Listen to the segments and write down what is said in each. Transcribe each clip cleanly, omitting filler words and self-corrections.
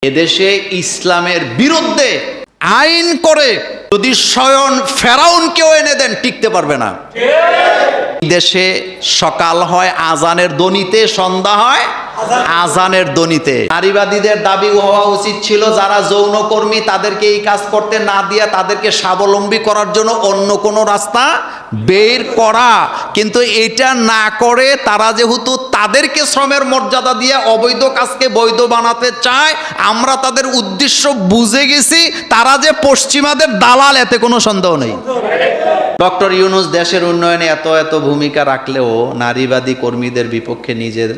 এদেশে ইসলামের বিরুদ্ধে আইন করে যদি স্বয়ং ফেরাউনকেও এনে দেন টিকতে পারবে না। দেশে সকাল হয় আজানের ধ্বনিতে, সন্ধ্যা হয় আজানের ধ্বনিতে। নারীবাদীদের দাবি হওয়া উচিত ছিল যারা যৌনকর্মী তাদেরকে এই কাজ করতে না দিয়ে তাদেরকে স্বাবলম্বী করার জন্য অন্য কোনো রাস্তা বের করা, কিন্তু এটা না করে তারা যেহেতু তাদেরকে শ্রমের মর্যাদা দিয়ে অবৈধ কাজকে বৈধ বানাতে চায়, আমরা তাদের উদ্দেশ্য বুঝে গেছি। তারা যে পশ্চিমাদের দালাল এতে কোনো সন্দেহ নেই। ডক্টর ইউনূস দেশের উন্নয়নে এত ভূমিকা রাখলেও নারীবাদী কর্মীদের বিপক্ষে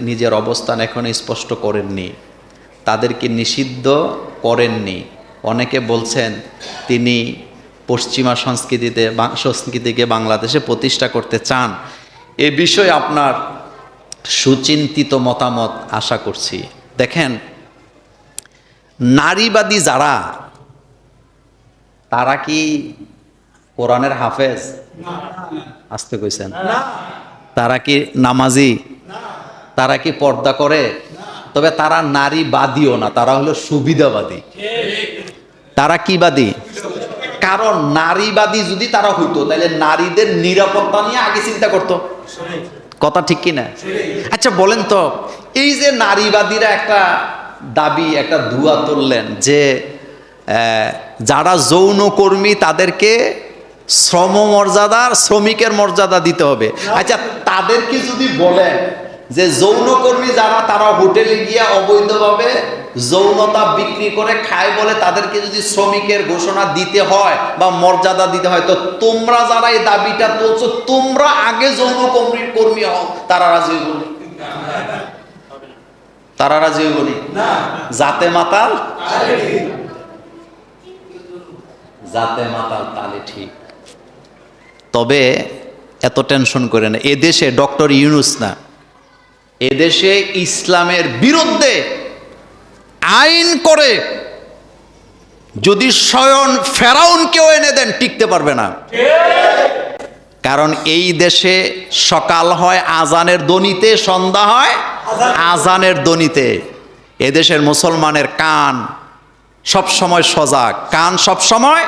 নিজের অবস্থান এখন স্পষ্ট করেননি, তাদেরকে নিষিদ্ধ করেননি। অনেকে বলছেন তিনি পশ্চিমা সংস্কৃতিকে বাংলাদেশে প্রতিষ্ঠা করতে চান। এ বিষয়ে আপনার সুচিন্তিত মতামত আশা করছি। দেখেন, নারীবাদী যারা, তারা কি কোরআনের হাফেজ? আসতে কইছেন। তারা কি নামাজি? তারা কি পর্দা করে? তবে তারা নারীবাদীও না, তারা হলো সুবিধাবাদী। তারা কি বাদী? কারণ নারীবাদী যদি তারা হইতো তাহলে নারীদের নিরাপত্তা নিয়ে আগে চিন্তা করতো। কথা ঠিক কিনা? আচ্ছা বলেন তো, এই যে নারীবাদীরা একটা দাবি, একটা দুয়া তুললেন যে যারা যৌনকর্মী তাদেরকে শ্রমিকের মর্যাদা দিতে হবে। আচ্ছা, তাদেরকে যদি বলেন যে যৌনকর্মী যারা তারা হোটেলে গিয়ে অবৈধভাবে যৌনতা বিক্রি করে খায় বলে তাদেরকে যদি শ্রমিকের ঘোষণা দিতে হয় বা মর্যাদা দিতে হয়, তো তোমরা যারা এই দাবিটা তুলছো তোমরা আগে যৌনকর্মী হও। তারা রাজি হইব? তারা রাজি হইব না। জাতে মাতাল তালে ঠিক। তবে এত টেনশন করে না, এদেশে ডক্টর ইউনূস না, এদেশে ইসলামের বিরুদ্ধে আইন করে যদি স্বয়ং ফেরাউনকেও এনে দেন টিকতে পারবে না। কারণ এই দেশে সকাল হয় আজানের ধ্বনিতে, সন্ধ্যা হয় আজানের ধ্বনিতে। এদেশের মুসলমানের কান সবসময় সজাগ, কান সবসময়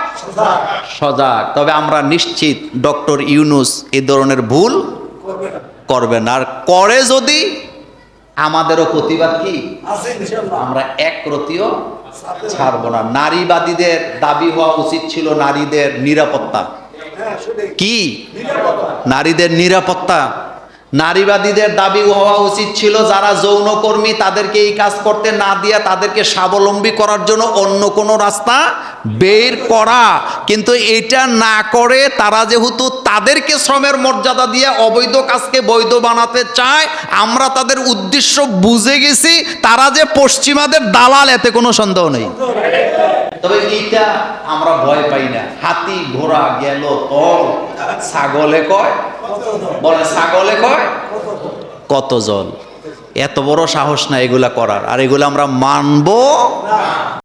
সজাগ। তবে আমরা নিশ্চিত ডক্টর ইউনূস এই ধরনের ভুল করবে না, আর করে যদি আমাদেরও প্রতিবাদ কি আমরা একরতিও ছাড়বো না। নারীবাদীদের দাবি হওয়া উচিত ছিল নারীদের নিরাপত্তা। কি নারীদের নিরাপত্তা? নারীবাদীদের দাবি হওয়া উচিত ছিল যারা যৌনকর্মী তাদেরকে এই কাজ করতে না দিয়ে তাদেরকে স্বাবলম্বী করার জন্য অন্য কোনো রাস্তা বের করা, কিন্তু এটা না করে তারা যেহেতু তাদেরকে শ্রমের মর্যাদা দিয়ে অবৈধ কাজকে বৈধ বানাতে চায়, আমরা তাদের উদ্দেশ্য বুঝে গেছি। তারা যে পশ্চিমাদের দালাল এতে কোনো সন্দেহ নেই। তবে এইটা আমরা ভয় পাই না। হাতি ঘোড়া গেল তল, ছাগলে কয়, বলে ছাগলে কয় কত জল। এত বড় সাহস না এগুলা করার, আর এগুলো আমরা মানবো।